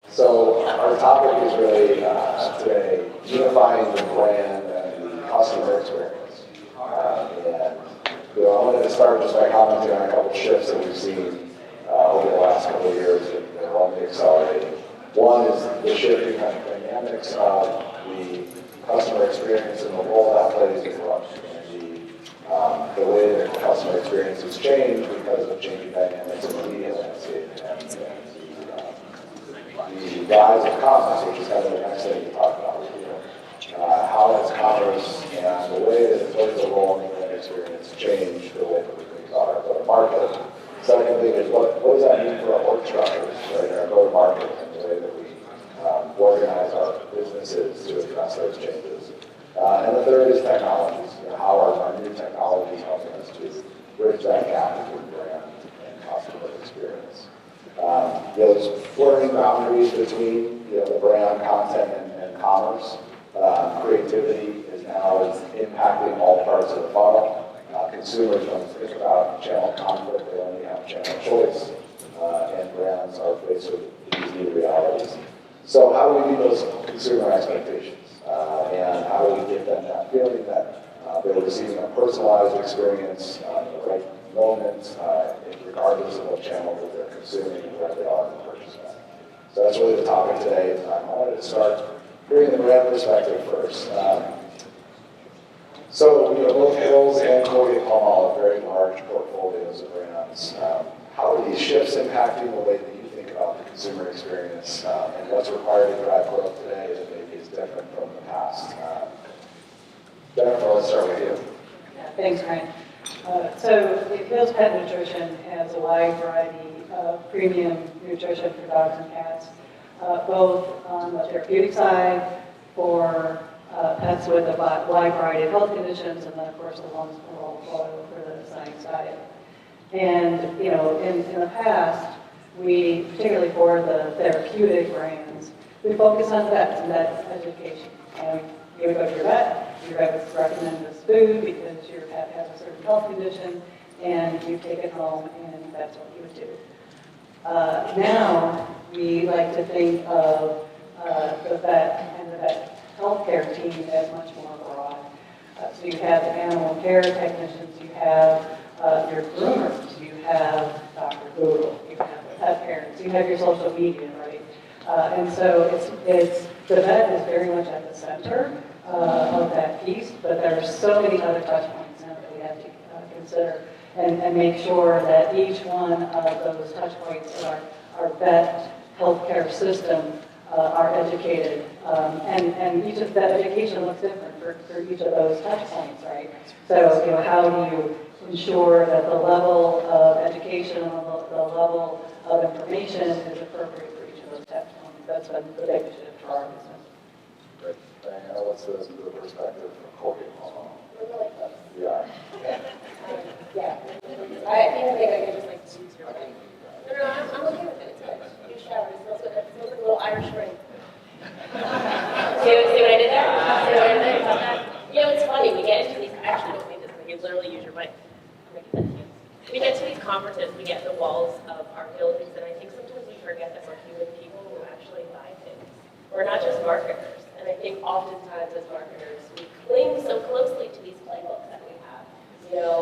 So our topic is really today unifying the brand and the customer experience. And I wanted to start just by commenting on a couple of shifts that we've seen over the last couple of years that are only accelerating. One is the shifting kind of dynamics of the customer experience and the role that plays in the way that the customer experience has changed because of changing dynamics in the media landscape and the rise of commerce, which is kind of the next thing to talk about with you. How has commerce and the way that it plays a role in the brand experience changed the way that we think about our go-to-market? Second thing is what does that mean for our work structures, right, our go-to-market and the way that we organize our businesses to address those changes. And the third is technologies. How are our new technologies helping us to bridge that gap between brand and customer experience? There's blurring boundaries between the brand, content, and commerce. Creativity is now impacting all parts of the funnel. Consumers, when they think about channel conflict, they only have channel choice, and brands are faced with these new realities. So how do we meet those consumer expectations? And how do we give them that feeling that they're receiving a personalized experience in the right moment, regardless of what channel that they're consuming and where they are in the purchase path? So that's really the topic today. I wanted to start hearing the brand perspective first. So both Hills and Colgate-Palmolive, very large portfolios of brands. How are these shifts impacting the way that you think about the consumer experience and what's required to drive growth today that maybe is different from the past? Jennifer, let's start with you. Yeah, thanks, Ryan. So Hill's Pet Nutrition has a wide variety of premium nutrition for dogs and cats, both on the therapeutic side for pets with a wide variety of health conditions, and then of course the ones for the science diet. And in the past, we, particularly for the therapeutic brands, we focus on vets and vet education. And you would go to your vet would recommend this food because your pet has a certain health condition, and you take it home, and that's what you would do. Now, we like to think of the vet and the vet healthcare team as much more broad. So you have the animal care technicians, you have your groomers, you have Dr. Google, you have the pet parents, you have your social media, right? And so the vet is very much at the center of that piece, but there are so many other touch points now that we have to consider and make sure that each one of those touch points in our vet healthcare system are educated. And each of that education looks different for each of those touch points, right? So, how do you ensure that the level of education and the level of information is appropriate for each of those touch points? That's been the big shift for our business. Great. Diana, what's the perspective from Colgate-Palmolive? We're really close. Yeah. Yeah. I think I could just choose your way. No, I'm okay with it. It's good. You shower. It smells good. It smells like a little Irish spring. See what I did there? See what I did there about that? It's funny. We get into these. Actually, don't make this. You literally use your mic. We get to these conferences. We get the walls of our buildings, and I think sometimes we forget that we're human people who actually buy things. We're not just marketers. And I think oftentimes as marketers, we cling so closely to these playbooks that we have.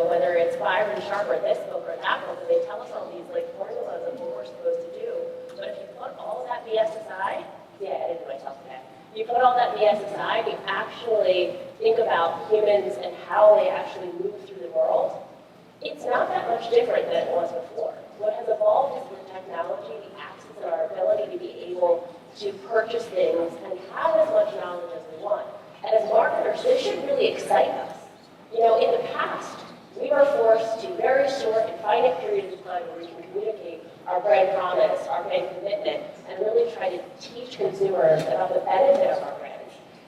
Whether it's Byron Sharp or this book or that book, and they tell us all these formulas of what we're supposed to do. But if you put all that BS aside, I didn't do myself today. You put all that BS aside, you actually think about humans and how they actually move through the world. It's not that much different than it was before. What has evolved is the technology, the access, and our ability to be able to purchase things and have as much knowledge as we want. And as marketers, this should really excite us. In the past, we were forced to very short and finite periods of time where we can communicate our brand promise, our brand commitment, and really try to teach consumers about the benefit of our brand.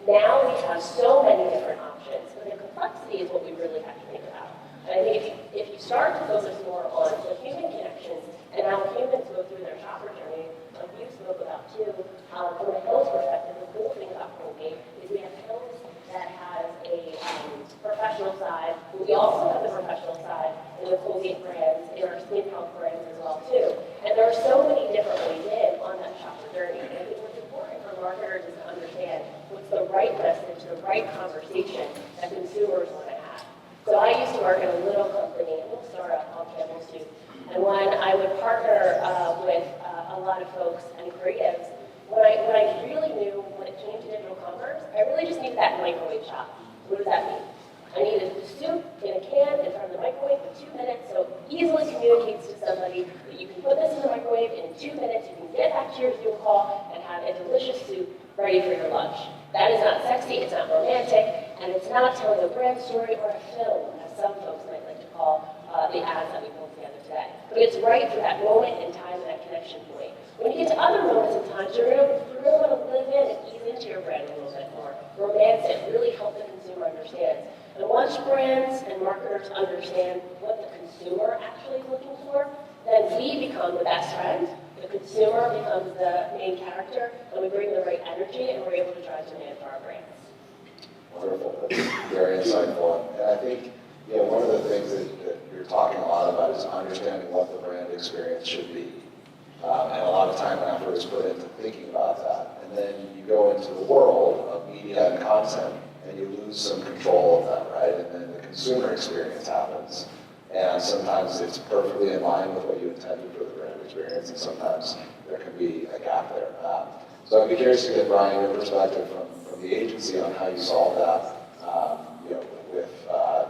Now we have so many different options, but the complexity is what we really have to think about. And I think if you start to focus more on the human connections and how humans go through their shopper journey, like you spoke about too, from a Hills perspective, the cool thing about Colgate is we have Hills that has a professional side, but we also have the professional side in the Colgate brands, in our skin health brands as well too. And there are so many different ways in on that shopper journey. And I think a lot of folks and creatives, when I really knew when it came to digital commerce, I really just needed that microwave shot. What does that mean? I needed the soup in a can in front of the microwave for 2 minutes, so it easily communicates to somebody that you can put this in the microwave, and in 2 minutes you can get back to your Zoom call and have a delicious soup ready for your lunch. That is not sexy, it's not romantic, and it's not telling a brand story or a film, as some folks might like to call the ads that we pulled together today. But it's right for that moment in time and that connection point. When you get to other moments in time, you're going to want to live in and ease into your brand a little bit more, romance it, really help the consumer understand. And once brands and marketers understand what the consumer actually is looking for, then we become the best friend, the consumer becomes the main character, and we bring the right energy, and we're able to drive demand for our brands. Wonderful. That's very insightful. And I think, one of the things that you're talking a lot about is understanding what the brand experience should be. And a lot of time and effort is put into thinking about that. And then you go into the world of media and content, and you lose some control of that, right? And then the consumer experience happens. And sometimes it's perfectly in line with what you intended for the brand experience, and sometimes there can be a gap there. So I'd be curious to get, Brian, your perspective from the agency on how you solve that, with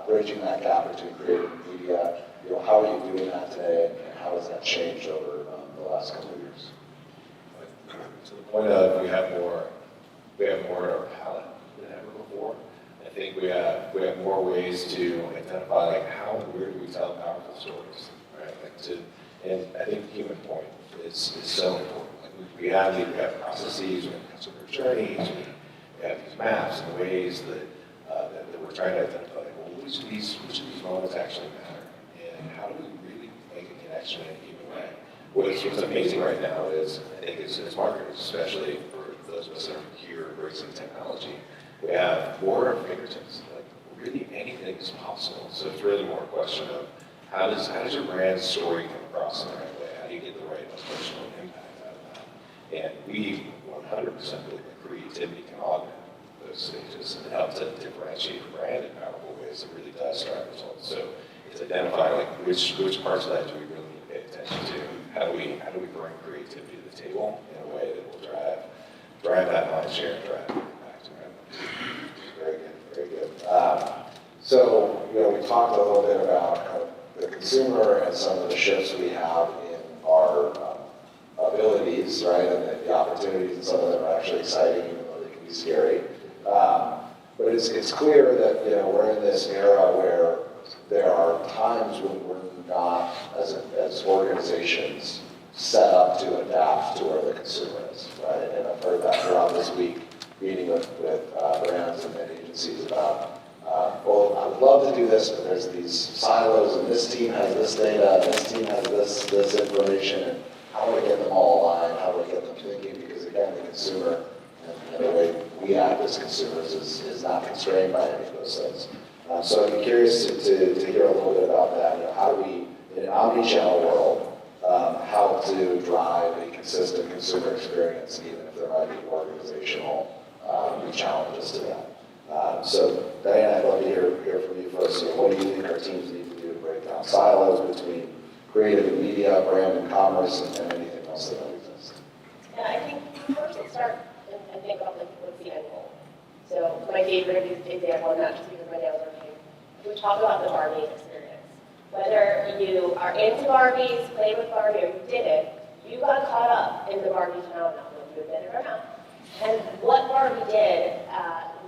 bridging that gap between creative and media. How are you doing that today, and how has that changed over the last couple of years? To the point of we have more in our palette than ever before. I think we have more ways to identify where do we tell powerful stories, right? And I think the human point is so important. We have processes, we have customer journeys, we have these maps and ways that we're trying to identify. Which of these moments actually matter, and how do we really make a connection in a human way? What's amazing right now is, I think, as marketers, especially for those of us that are here embracing technology, we have more at our fingertips. Really anything is possible. So it's really more a question of how does your brand story come across in the right way? How do you get the right emotional impact out of that? And we 100% believe that creativity can augment those stages and help to differentiate your brand in powerful ways that really does drive results. So it's identifying which parts of that do we really need to pay attention to? How do we bring creativity to the table in a way that will drive that mind share and drive impact? Very good, very good. So, we talked a little bit about kind of the consumer and some of the shifts we have in our abilities, right, and the opportunities, and some of them are actually exciting, even though they can be scary. But it's clear that, we're in this era where there are times when we're not, as organizations, set up to adapt to where the consumer is, right? And I've heard that throughout this week, meeting with brands and agencies about, well, I would love to do this, but there's these silos, and this team has this data, and this team has this information, and how do I get them all aligned? How do I get them thinking? Because again, the consumer and the way we act as consumers is not constrained by any of those things. So I'd be curious to hear a little bit about that. How do we, in an omni-channel world, how to drive a consistent consumer experience, even if there might be organizational challenges to that. So Diane, I'd love to hear from you first. What do you think our teams need to do to break down silos between creative and media, brand and commerce, and anything else that might exist? Yeah, I think first let's start and think about what's the end goal. So my favorite example, not just because my nails are pink, we talk about the Barbie experience. Whether you are into Barbies, played with Barbie, or you didn't, you got caught up in the Barbie phenomenon, whether you admit it or not. And what Barbie did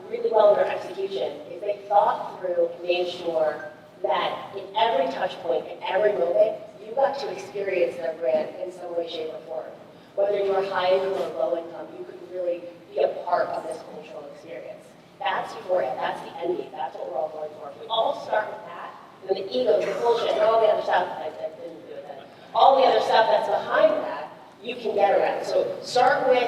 really well in their execution is they thought through and made sure that in every touch point, in every moment, you got to experience their brand in some way, shape, or form. Whether you were high income or low income, you could really be a part of this cultural experience. That's euphoria, that's the end game, that's what we're all going for. If we all start with that, then the ego, the bullshit, and all the other stuff, I didn't do that, all the other stuff that's behind that, you can get around. So start with,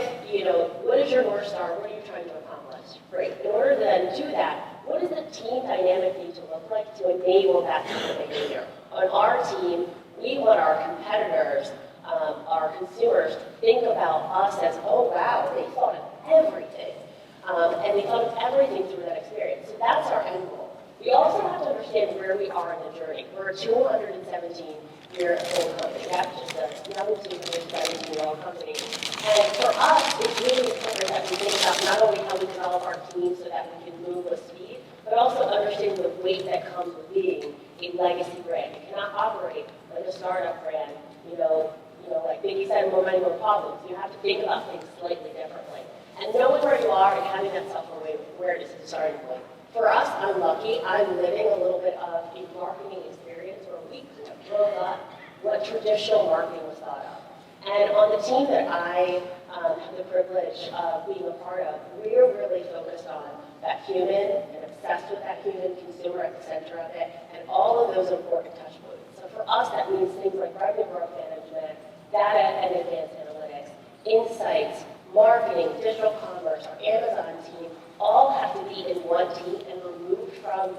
what is your North Star? What are you trying to accomplish? Great. In order to then do that, what does the team dynamic need to look like to enable that kind of behavior? On our team, we want our competitors, our consumers, to think about us as, oh wow, they thought of everything. And they thought of everything through that experience. So that's our end goal. We also have to understand where we are in the journey. We're a 217-year-old company. We have just a young team of 17-year-old small company. And for us, it's really important that we think about not only how we develop our team so that we can move with speed, but also understanding the weight that comes with being a legacy brand. You cannot operate like a startup brand, like Vicky said, more money, more problems. You have to think about things slightly differently. And knowing where you are and having that self-awareness is a starting point. For us, I'm lucky. I'm living a little bit of a marketing experience where we kind of drove up what traditional marketing was thought of. And on the team that I have the privilege of being a part of, we're really focused on that human and obsessed with that human consumer at the center of it and all of those important touch points. So for us, that means things like revenue growth management, data and advanced analytics, insights, marketing, digital commerce, our Amazon team, all have to be in one team and removed from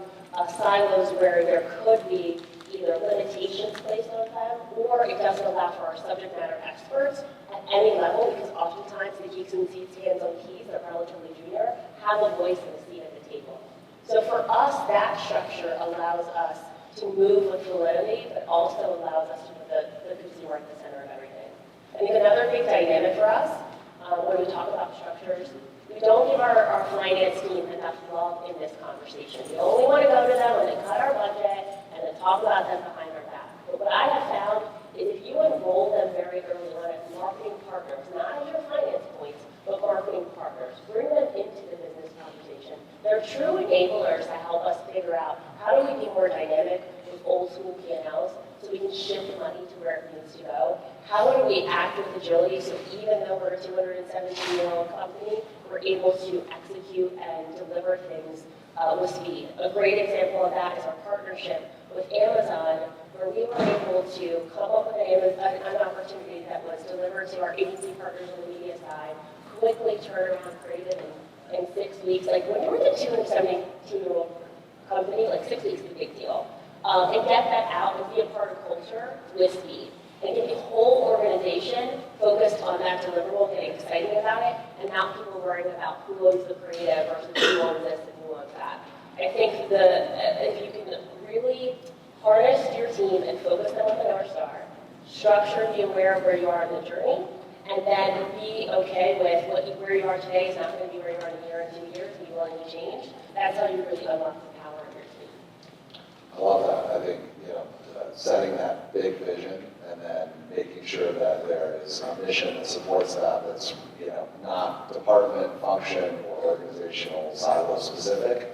silos where there could be either limitations placed on them or it doesn't allow for our subject matter experts at any level, because oftentimes the geeks and seats hands on keys that are relatively junior have a voice and a seat at the table. So for us, that structure allows us to move with validity, but also allows us to put the consumer at the center of everything. I think another big dynamic for us, when we talk about structures, we don't give our finance team enough love in this conversation. We only want to go to them when they cut our budget and then talk about them behind our back. But what I have found is if you enroll them very early on as marketing partners, not as your finance points, but marketing partners, bring them into the business conversation. They're true enablers to help us figure out how do we be more dynamic with old school P&Ls so we can shift money to where it needs to go. How do we act with agility so even though we're a 217-year-old company, we're able to execute and deliver things with speed. A great example of that is our partnership with Amazon, where we were able to come up with an opportunity that was delivered to our agency partners on the media side, quickly turn around creative in 6 weeks. Like when you're the 217-year-old company, like 6 weeks is a big deal. And get that out and be a part of culture with speed. And get the whole organization focused on that deliverable, getting excited about it, and not people worrying about who owns the creative versus who owns this and who owns that. I think if you can really harness your team and focus them on the North Star, structure, be aware of where you are in the journey, and then be okay with where you are today is not going to be where you are in a year and 2 years, and be willing to change. That's how you really unlock the power of your team. I love that. I think, setting that big vision and then making sure that there is a mission that supports that, that's, not department, function, or organizational silo specific,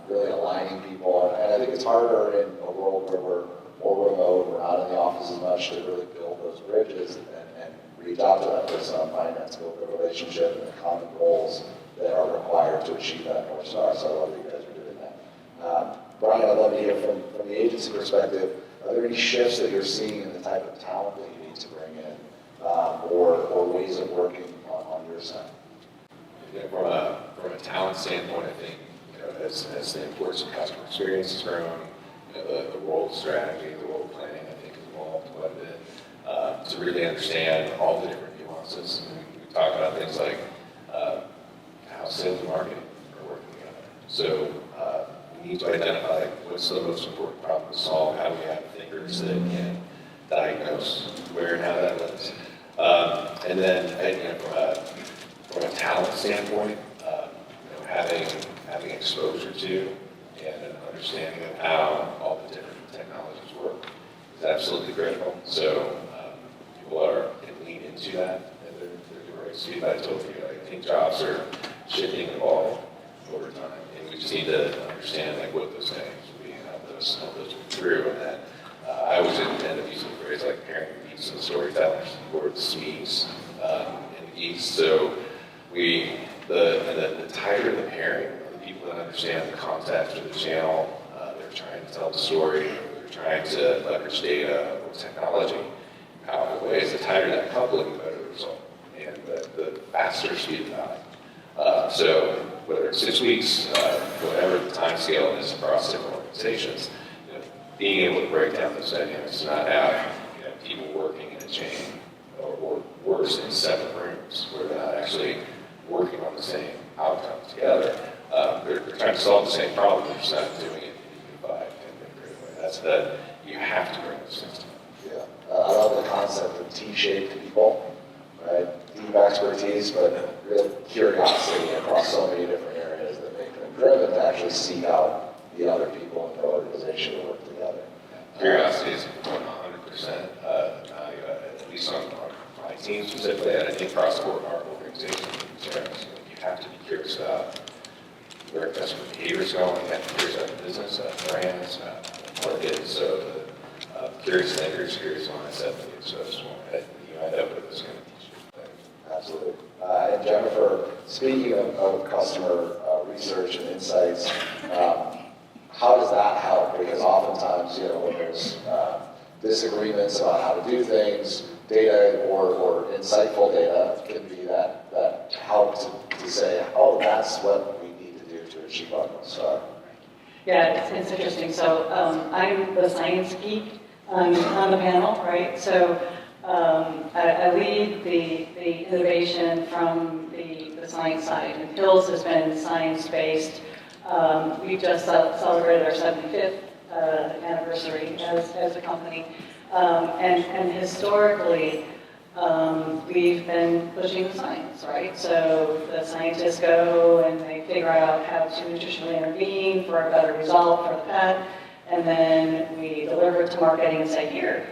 really aligning people. And I think it's harder in a world where we're more remote, we're not in the office as much, to really build those bridges and reach out to that person on finance, build the relationship and the common goals that are required to achieve that North Star. So I love that you guys are doing that. Brian, I'd love to hear from the agency perspective, are there any shifts that you're seeing in the type of talent that you need to bring in, or ways of working on your side? Yeah, from a talent standpoint, I think, as the importance of customer experience has grown, the role of strategy, the role of planning, I think, has evolved quite a bit, to really understand all the different nuances. We talk about things like how sales and marketing are working together. So we need to identify what's the most important problem to solve, how do we have thinkers that can diagnose where and how that lives. And then from a talent standpoint, having exposure to and an understanding of how all the different technologies work is absolutely critical. So people can lean into that, and they're doing great speed. I told you, I think jobs are shifting and evolving over time, and we just need to understand what those things will be and help those move through. And that I always end up using the phrase like pairing the geeks and the storytellers, or the SMEs and the geeks. So the tighter the pairing, the people that understand the context or the channel, they're trying to tell the story, they're trying to leverage data or technology in powerful ways, the tighter that coupling, the better the result, and the faster speed of value. So whether it's 6 weeks, whatever the time scale is across different organizations, being able to break down those dynamics, to not have people working in a chain, or worse, in separate rooms where they're not actually working on the same outcome together. They're trying to solve the same problem, they're just not doing it in a unified and integrated way. That's that you have to bring those things together. Yeah, I love the concept of T-shaped people. expertise, but real curiosity across so many different areas that make them driven to actually seek out the other people in the organization to work together. Curiosity is 100%, at least on my team specifically, and I think across the board, our organization, you have to be curious about where customer behavior is going, you have to be curious about the business, brands, markets, so the curious thinkers, curious mindset, so you end up with this kind of teacher. Absolutely. And Jennifer, speaking of customer research and insights, how does that help? Because oftentimes, when there's disagreements about how to do things, data or insightful data can be that help to say, oh, that's what we need to do to achieve our goals. Yeah, it's interesting. So I'm the science geek on the panel, right? So I lead the innovation from the science side, and Hills has been science-based. We've just celebrated our 75th anniversary as a company, and historically we've been pushing the science, right? So the scientists go and they figure out how to nutritionally intervene for a better result for the pet, and then we deliver it to marketing and say, here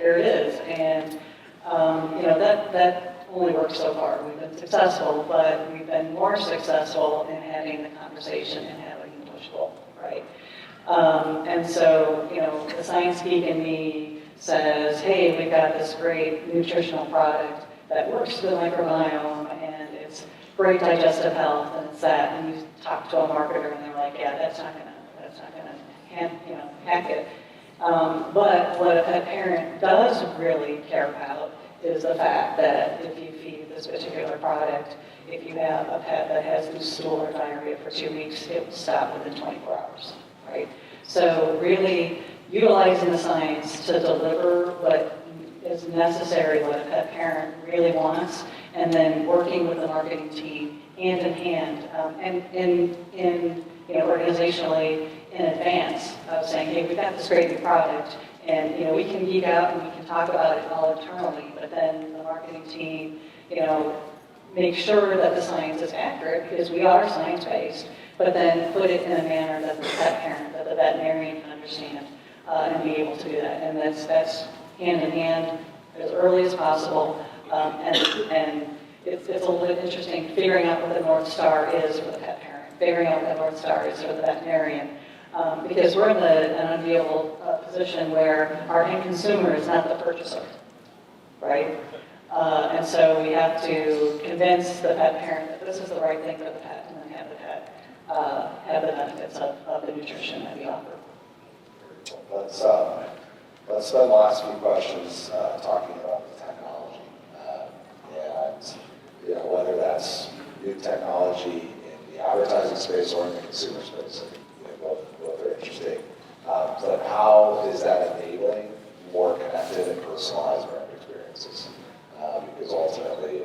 it is. And that only works so far. We've been successful, but we've been more successful in having the conversation and having the push-pull, right? And so, the science geek in me says, hey, we've got this great nutritional product that works for the microbiome, and it's great digestive health, and it's that. And you talk to a marketer, and they're like, yeah, that's not gonna hack it. But what a pet parent does really care about is the fact that if you feed this particular product, if you have a pet that has loose stool or diarrhea for 2 weeks, it will stop within 24 hours, right? So really utilizing the science to deliver what is necessary, what a pet parent really wants, and then working with the marketing team hand in hand, and organizationally in advance of saying, hey, we've got this great new product, and we can geek out and we can talk about it all internally, but then the marketing team, make sure that the science is accurate, because we are science-based, but then put it in a manner that the pet parent, that the veterinarian can understand, and be able to do that. And that's hand in hand as early as possible, and it's a little bit interesting figuring out what the North Star is for the pet parent, figuring out what the North Star is for the veterinarian, because we're in an unenviable position where our end consumer is not the purchaser, right? And so we have to convince the pet parent that this is the right thing for the pet, and then have the pet have the benefits of the nutrition that we offer. Let's spend the last few questions talking about the technology, and whether that's new technology in the advertising space or in the consumer space. I think both are interesting. But how is that enabling more connected and personalized brand experiences? Because ultimately,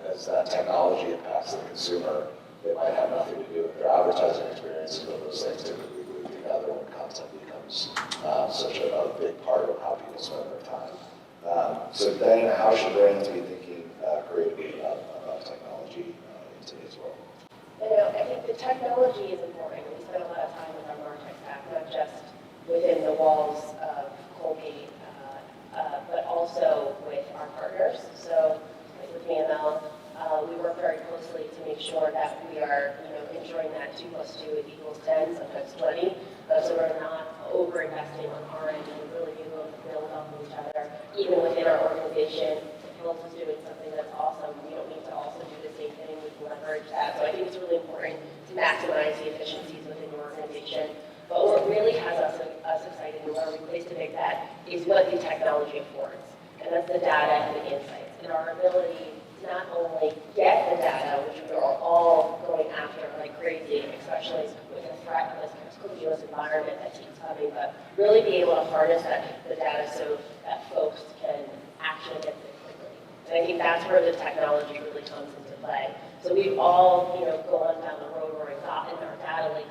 as that technology impacts the consumer, it might have nothing to do with their advertising experiences, but those things typically move together when content becomes such a big part of how people spend their time. So then, how should brands be thinking creatively about technology in today's world? I think the technology is important. We spend a lot of time with our MarTech staff, not just within the walls of Colgate, but also with our partners. So with VML, we work very closely to make sure that we are ensuring that 2 + 2 = 10, sometimes 20. So we're not over-investing on our end, and really being able to build off of each other. Even within our organization, if Hills is doing something that's awesome, we don't need to also do the same thing. We can leverage that. So I think it's really important to maximize the efficiencies within your organization. But what really has us excited and where we place the big bet is what the technology affords. And that's the data and the insights. And our ability to not only get the data, which we are all going after like crazy, especially with the threat of this cookieless environment that keeps coming, but really be able to harness the data so that folks can action against it quickly. And I think that's where the technology really comes into play. So we've all, gone down the road where we've gotten our data lakes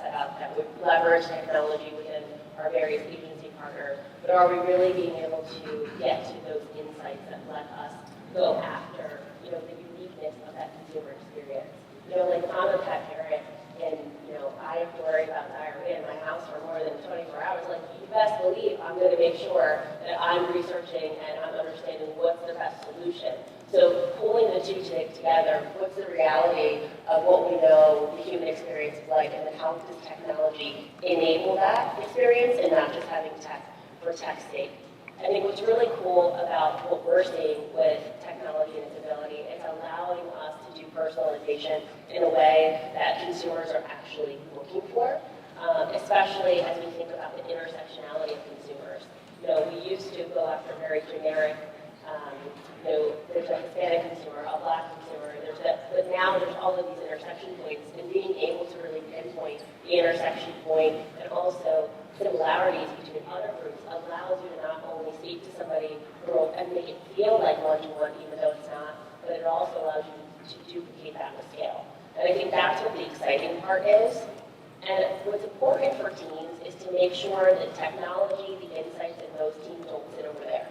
set up that would leverage technology within our various agency partners, but are we really being able to get to those insights that let us go after, the uniqueness of that consumer experience. Like if I'm a pet parent and, I have to worry about diarrhea in my house for more than 24 hours, like you best believe I'm going to make sure that I'm researching and I'm understanding what's the best solution. So pulling the two together, what's the reality of what we know the human experience is like, and then how does technology enable that experience and not just having tech for tech's sake. I think what's really cool about what we're seeing with technology and its ability is allowing us to do personalization in a way that consumers are actually looking for, especially as we think about the intersectionality of consumers. We used to go after very generic, there's a Hispanic consumer, a Black consumer, but now there's all of these intersection points, and being able to really pinpoint the intersection point and also similarities between other groups allows you to not only speak to somebody and make it feel like one-to-one, even though it's not, but it also allows you to duplicate that with scale. And I think that's what the exciting part is. And what's important for teams is to make sure that technology, the insights in those teams don't sit over there.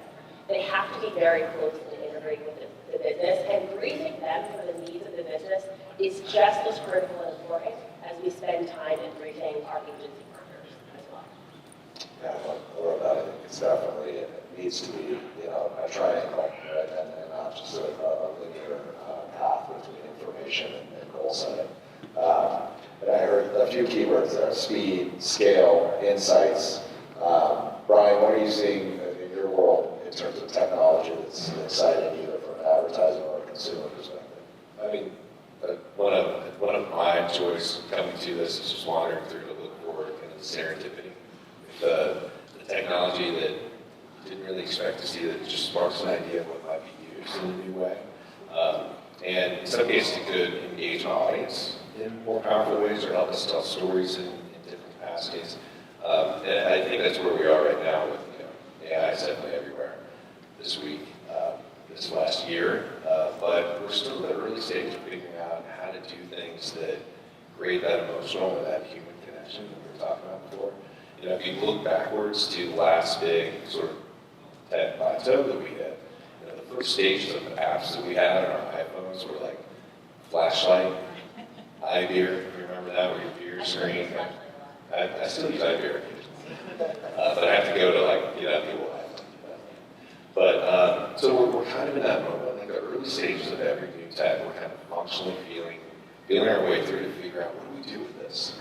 They have to be very closely integrated with the business, and briefing them for the needs of the business is just as critical and important as we spend time in briefing our agency partners as well. Yeah, I love that. I think it's definitely, it needs to be, a triangle, right? And not just a linear path between information and goal setting. And I heard a few keywords there: speed, scale, insights. Brian, what are you seeing in your world in terms of technology that's exciting, either from an advertising or a consumer perspective? I mean, one of my joys coming to this is just wandering through to look forward and the serendipity. The technology that you didn't really expect to see, that just sparks an idea of what might be used in a new way. And in some cases it could engage an audience in more powerful ways or help us tell stories in different capacities. And I think that's where we are right now with AI is definitely everywhere this week, this last year. But we're still in the early stage of figuring out how to do things that create that emotional or that human connection that we were talking about before. If you look backwards to the last big sort of tech plateau that we hit, the first stages of the apps that we had on our iPhones were like Flashlight, iBeer, you remember that, where your beer screen? I still use iBeer occasionally. But I have to go to people have to do that. But, so we're kind of in that moment, like the early stages of every new tech, we're kind of functionally feeling our way through to figure out what do we do with this?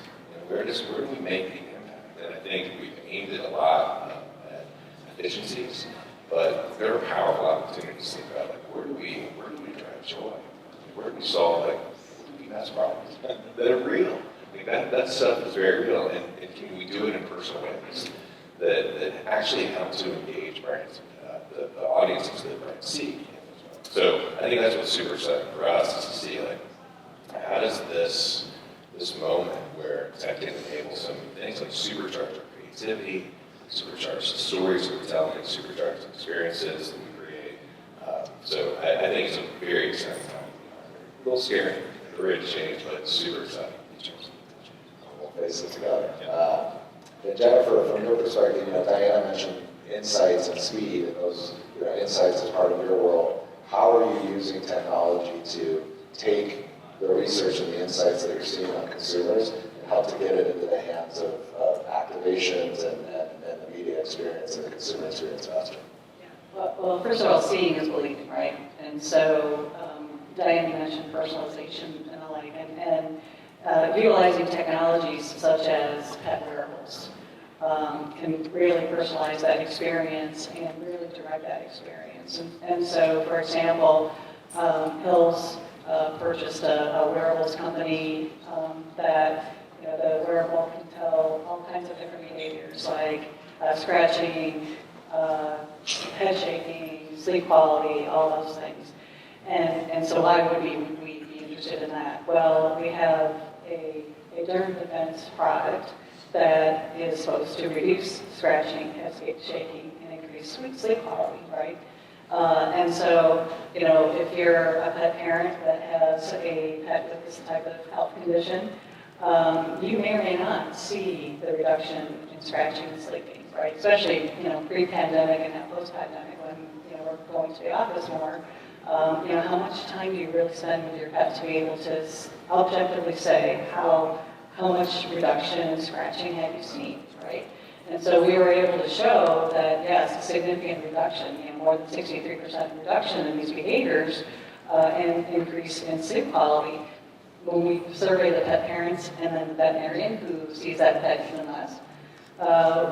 Where do we make the impact? And I think we've aimed it a lot at efficiencies, but there are powerful opportunities to think about, where do we drive joy? Where do we solve, mass problems that are real? That stuff is very real, and can we do it in personal ways that actually help to engage brands, the audiences that brands seek? So I think that's what's super exciting for us, is to see, how does this moment where tech can enable some things like supercharge our creativity, supercharge the stories that we're telling, supercharge the experiences that we create. So I think it's a very exciting time. A little scary, the rate of change, but super exciting. We'll face it together. And Jennifer, from your perspective, Diana mentioned insights and speed, and those insights as part of your world. How are you using technology to take the research and the insights that you're seeing on consumers and help to get it into the hands of activations and the media experience and the consumer experience faster? Well, first of all, seeing is believing, right? And so, Diane, you mentioned personalization and the like, and utilizing technologies such as pet wearables can really personalize that experience and really direct that experience. And so, for example, Hills purchased a wearables company that the wearable can tell all kinds of different behaviors, like scratching, head shaking, sleep quality, all those things. And so why would we be interested in that? Well, we have a derm defense product that is supposed to reduce scratching, head shaking, and increase sleep quality, right? And so, if you're a pet parent that has a pet with this type of health condition, you may or may not see the reduction in scratching and sleeping, right? Especially, pre-pandemic and now post-pandemic when, we're going to the office more. How much time do you really spend with your pet to be able to objectively say how much reduction in scratching have you seen, right? And so we were able to show that, yes, a significant reduction, more than 63% reduction in these behaviors, and increase in sleep quality. When we survey the pet parents and then the veterinarian who sees that pet even less,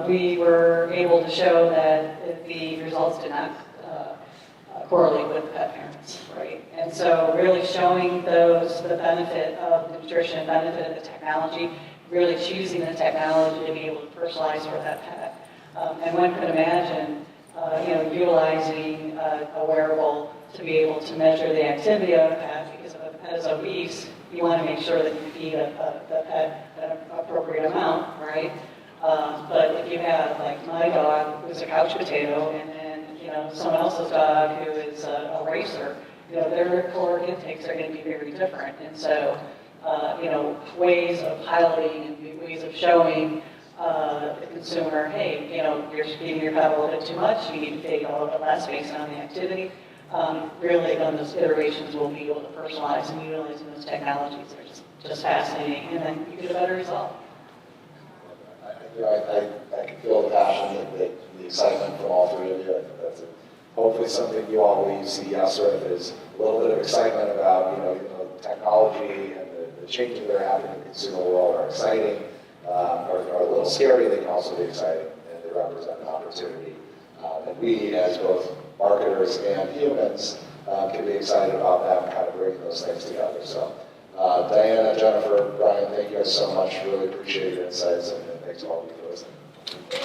we were able to show that the results did not correlate with the pet parents, right? And so really showing the benefit of the nutrition, benefit of the technology, really choosing the technology to be able to personalize for that pet. And one could imagine, utilizing a wearable to be able to measure the activity of a pet, because if a pet is obese, you want to make sure that you feed the pet an appropriate amount, right? But if you have, like my dog, who's a couch potato, and then, someone else's dog who is a racer, their caloric intakes are going to be very different. And so, ways of piloting and ways of showing the consumer, hey, you're feeding your pet a little bit too much, you need to feed a little bit less based on the activity. Really, on those iterations, we'll be able to personalize and utilizing those technologies are just fascinating, and then you get a better result. I can feel the passion, the excitement from all three of you. I think that's hopefully something you all leave CES with, is a little bit of excitement about, technology and the changes that are happening in the consumer world are exciting, are a little scary. They can also be exciting, and they represent an opportunity. And we, as both marketers and humans, can be excited about them kind of bringing those things together. So, Diana, Jennifer, Brian, thank you guys so much. Really appreciate your insights, and thanks to all of you for listening.